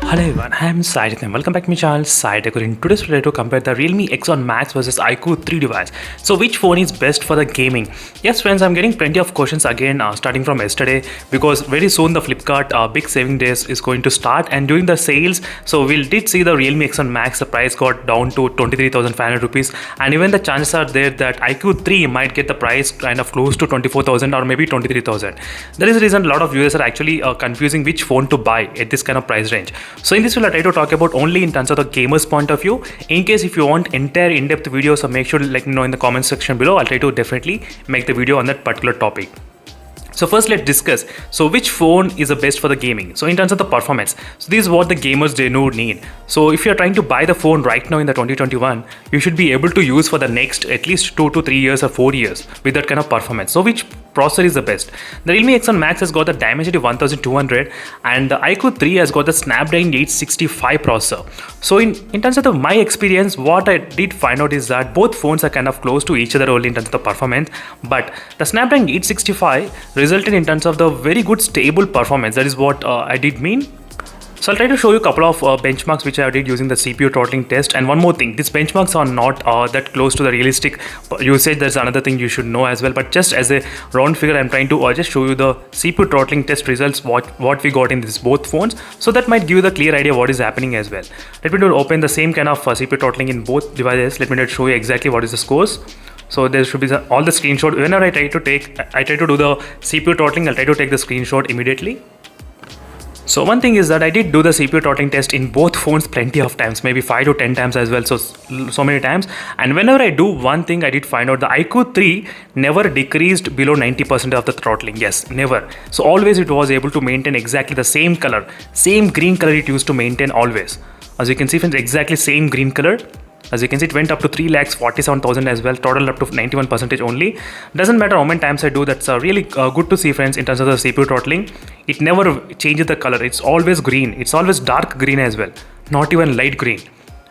Hello everyone, I am Saidek and welcome back to my channel Saidek. In today's video to compare the Realme X1 Max versus iQOO 3 device. So which phone is best for the gaming? Yes friends, I'm getting plenty of questions again starting from yesterday because very soon the Flipkart big saving days is going to start, and during the sales, so we did see the Realme X1 Max, the price got down to 23,500 rupees, and even the chances are there that iQOO 3 might get the price kind of close to 24,000 or maybe 23,000. There is a reason a lot of users are actually confusing which phone to buy at this kind of price range. So in this video, I'll try to talk about only in terms of the gamer's point of view. In case if you want entire in-depth videos, so make sure to let me know in the comment section below. I'll try to definitely make the video on that particular topic. So first let's discuss, so which phone is the best for the gaming. So in terms of the performance, so this is what the gamers they know need. So if you're trying to buy the phone right now in the 2021, you should be able to use for the next at least 2 to 3 years or 4 years with that kind of performance. So which processor is the best? The Realme X1 Max has got the Dimensity 1200 and the iQOO 3 has got the Snapdragon 865 processor. So in terms of my experience, what I did find out is that both phones are kind of close to each other only in terms of the performance, but the Snapdragon 865 resulted in terms of the very good stable performance. That is what I did mean. So I'll try to show you a couple of benchmarks which I did using the CPU throttling test. And one more thing, these benchmarks are not that close to the realistic usage. There's another thing you should know as well, but just as a round figure, I'm trying to just show you the CPU throttling test results, what we got in these both phones, so that might give you the clear idea what is happening as well. Let me open the same kind of CPU throttling in both devices. Let me show you exactly what is the scores. So there should be all the screenshot. Whenever I try to do the CPU throttling, I'll try to take the screenshot immediately. So one thing is that I did do the CPU throttling test in both phones plenty of times, maybe 5 to 10 times as well, so many times. And whenever I do one thing, I did find out the iQOO 3 never decreased below 90% of the throttling. Yes, never. So always it was able to maintain exactly the same color, same green color it used to maintain always. As you can see, friends, exactly same green color. As you can see, it went up to 3,47,000 as well, throttled up to 91% only. Doesn't matter how many times I do, that's really good to see, friends, in terms of the CPU throttling. It never changes the color, it's always green, it's always dark green as well, not even light green.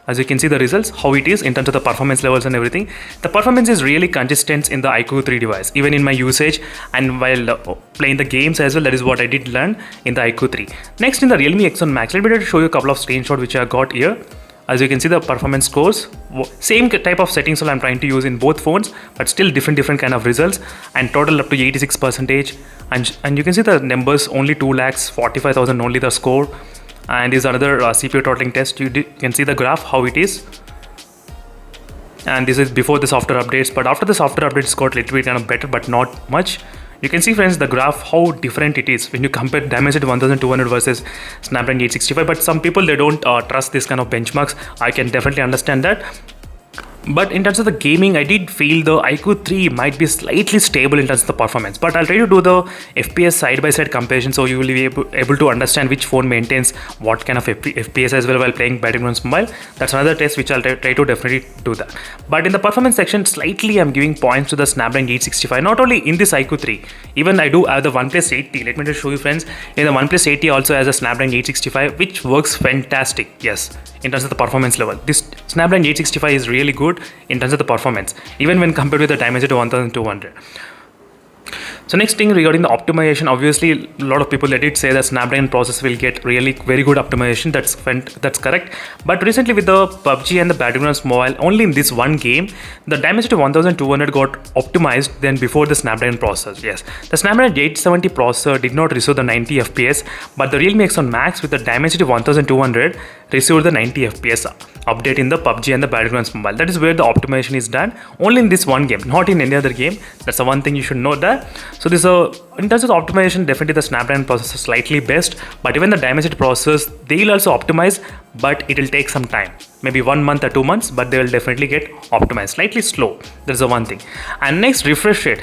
As you can see the results, how it is in terms of the performance levels and everything. The performance is really consistent in the iQOO 3 device, even in my usage and while playing the games as well. That is what I did learn in the iQOO 3. Next, in the Realme X1 Max, let me show you a couple of screenshots which I got here. As you can see the performance scores, same type of settings I'm trying to use in both phones, but still different kind of results, and total up to 86%. And you can see the numbers, only 2,45,000 only the score. And this is another CPU throttling test. You can see the graph how it is. And this is before the software updates, but after the software updates it got a little bit kind of better, but not much. You can see, friends, the graph how different it is when you compare Dimensity 1200 versus Snapdragon 865. But some people, they don't trust this kind of benchmarks. I can definitely understand that. But in terms of the gaming, I did feel the iQOO 3 might be slightly stable in terms of the performance. But I'll try to do the FPS side-by-side comparison, so you will be able to understand which phone maintains what kind of FPS as well while playing Battlegrounds Mobile. That's another test which I'll try to definitely do that. But in the performance section, slightly I'm giving points to the Snapdragon 865. Not only in this iQOO 3, even I do have the OnePlus 8T. Let me just show you, friends. In the OnePlus 8T also has a Snapdragon 865, which works fantastic. Yes, in terms of the performance level, this Snapdragon 865 is really good in terms of the performance, even when compared with the Dimensity 1200. So next thing regarding the optimization, obviously a lot of people did say that Snapdragon processor will get really very good optimization. That's correct. But recently with the PUBG and the Battlegrounds Mobile, only in this one game, the Dimensity 1200 got optimized than before the Snapdragon processor. Yes, the Snapdragon 870 processor did not receive the 90 FPS, but the Realme X1 Max with the Dimensity 1200 received the 90 FPS update in the PUBG and the Battlegrounds Mobile. That is where the optimization is done, only in this one game, not in any other game. That's the one thing you should know that. So this in terms of optimization, definitely the Snapdragon processor is slightly best, but even the Dimensity processors, they will also optimize, but it will take some time, maybe 1 month or 2 months, but they will definitely get optimized, slightly slow. That's the one thing. And next, refresh rate.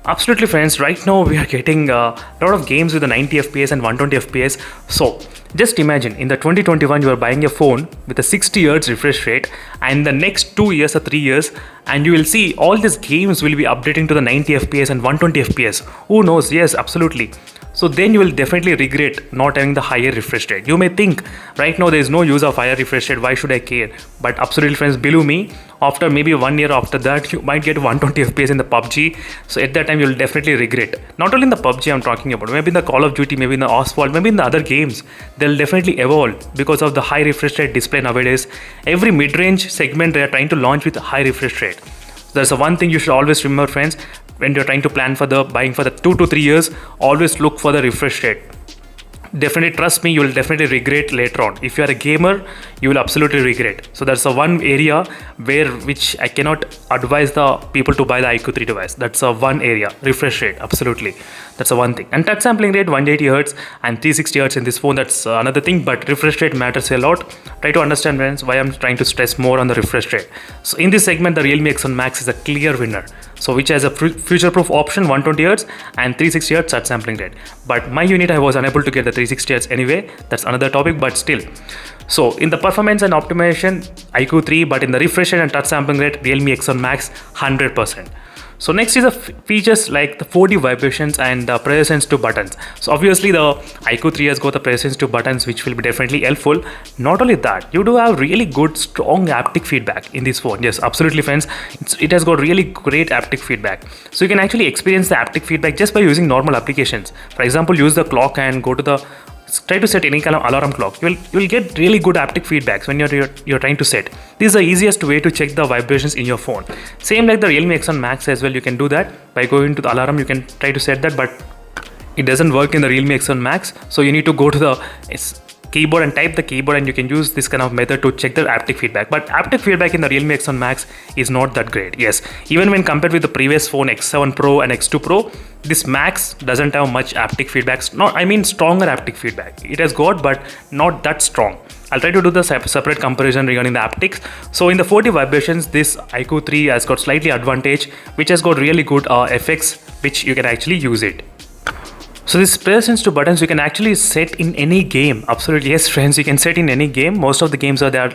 Absolutely, friends, right now we are getting a lot of games with the 90 FPS and 120 FPS. So just imagine in the 2021 you are buying a phone with a 60 Hz refresh rate, and the next 2 years or 3 years, and you will see all these games will be updating to the 90 FPS and 120 FPS. Who knows? Yes, absolutely. So then you will definitely regret not having the higher refresh rate. You may think right now there is no use of higher refresh rate, why should I care? But absolutely friends, believe me, after maybe 1 year after that, you might get 120 FPS in the PUBG. So at that time, you'll definitely regret. Not only in the PUBG I'm talking about, maybe in the Call of Duty, maybe in the Asphalt, maybe in the other games, they'll definitely evolve because of the high refresh rate display nowadays. Every mid-range segment they are trying to launch with high refresh rate. So there's one thing you should always remember, friends, when you're trying to plan for the buying for the 2 to 3 years, always look for the refresh rate. Definitely trust me, you will definitely regret later on. If you are a gamer, you will absolutely regret. So that's the one area which I cannot advise the people to buy the iQOO 3 device. That's a one area, refresh rate, absolutely. That's the one thing. And touch sampling rate 180 Hz and 360 Hz in this phone, that's another thing, but refresh rate matters a lot. Try to understand, friends, why I'm trying to stress more on the refresh rate. So in this segment, the Realme X1 Max is a clear winner. So which has a future-proof option, 120 Hz and 360 Hz touch sampling rate. But my unit, I was unable to get the 360 Hz anyway. That's another topic, but still. So in the performance and optimization, iQOO 3, but in the refresh rate and touch sampling rate, Realme X1 Max 100%. So next is the features like the 4D vibrations and the pressure sensitive buttons. So obviously the iQOO 3 has got the pressure sensitive buttons, which will be definitely helpful. Not only that, you do have really good strong haptic feedback in this phone. Yes, absolutely friends, it has got really great haptic feedback. So you can actually experience the haptic feedback just by using normal applications. For example, use the clock and go to the try to set any kind of alarm clock. You will get really good haptic feedbacks when you're trying to set. This is the easiest way to check the vibrations in your phone. Same like the Realme X1 Max as well. You can do that by going to the alarm. You can try to set that, but it doesn't work in the Realme X1 Max. So you need to go to the keyboard and type the keyboard, and you can use this kind of method to check the haptic feedback. But haptic feedback in the Realme X1 Max is not that great. Yes, even when compared with the previous phone X7 Pro and X2 Pro, this Max doesn't have much haptic feedback. I mean stronger haptic feedback. It has got, but not that strong. I'll try to do the separate comparison regarding the haptics. So in the 4D vibrations, this iQOO 3 has got slightly advantage, which has got really good effects, which you can actually use it. So this pressure sensitive buttons you can actually set in any game. Absolutely, yes friends, you can set in any game. Most of the games are there.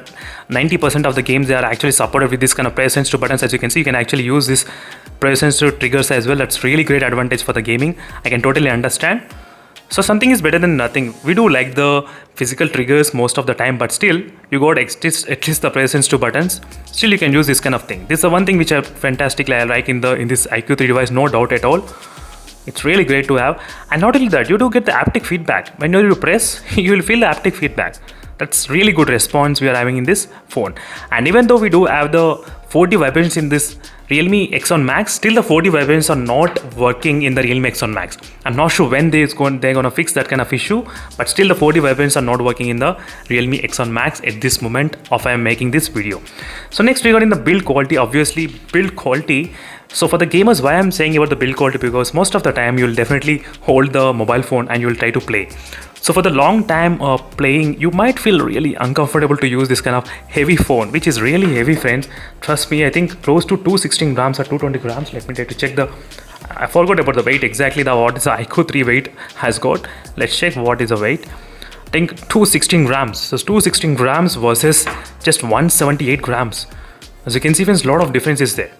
90% of the games they are actually supported with this kind of pressure sensitive buttons. As you can see, you can actually use this pressure sensitive triggers as well. That's really great advantage for the gaming. I can totally understand. So something is better than nothing. We do like the physical triggers most of the time, but still you got at least the pressure sensitive buttons. Still you can use this kind of thing. This is the one thing which I fantastically like in this iQOO 3 device, no doubt at all. It's really great to have. And not only that, you do get the haptic feedback. When you press, you will feel the haptic feedback. That's really good response we are having in this phone. And even though we do have the 4D vibrations in this Realme X1 Max, still the 4D vibrations are not working in the Realme X1 Max. I'm not sure when they're going to fix that kind of issue, but still the 4D vibrations are not working in the Realme X1 Max at this moment of I am making this video. So next regarding the build quality, obviously build quality. So for the gamers, why I'm saying about the build quality, because most of the time you'll definitely hold the mobile phone and you'll try to play. So for the long time playing, you might feel really uncomfortable to use this kind of heavy phone, which is really heavy friends. Trust me, I think close to 216 grams or 220 grams. Let me try to check I forgot about the weight exactly, what is the iQOO 3 weight has got. Let's check what is the weight. I think 216 grams. So 216 grams versus just 178 grams. As you can see friends, a lot of difference is there.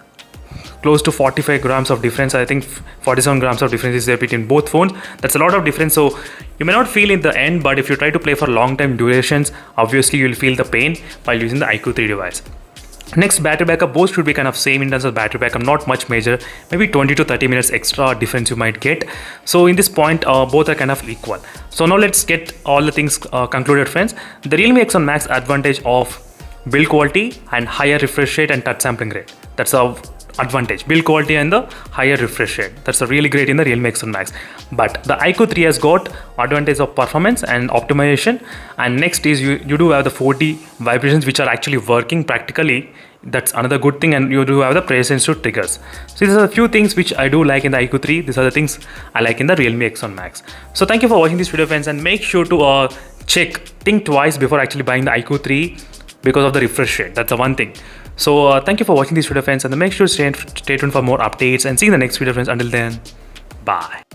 Close to 45 grams of difference. I think 47 grams of difference is there between both phones. That's a lot of difference. So you may not feel in the end, but if you try to play for long time durations, obviously you'll feel the pain while using the iQOO 3 device. Next, battery backup, both should be kind of same in terms of battery backup, not much major, maybe 20 to 30 minutes extra difference you might get. So in this point, both are kind of equal. So now let's get all the things concluded friends. The Realme X1 Max advantage of build quality and higher refresh rate and touch sampling rate. That's a advantage, build quality and the higher refresh rate. That's a really great in the Realme X1 Max. But the iQOO 3 has got advantage of performance and optimization. And next is you do have the 4D vibrations which are actually working practically. That's another good thing, and you do have the pressure sensitive triggers. So these are a few things which I do like in the iQOO 3. These are the things I like in the Realme X1 Max. So thank you for watching this video friends, and make sure to think twice before actually buying the iQOO 3 because of the refresh rate. That's the one thing. So thank you for watching this video friends, and make sure to stay tuned for more updates, and see you in the next video friends. Until then, bye.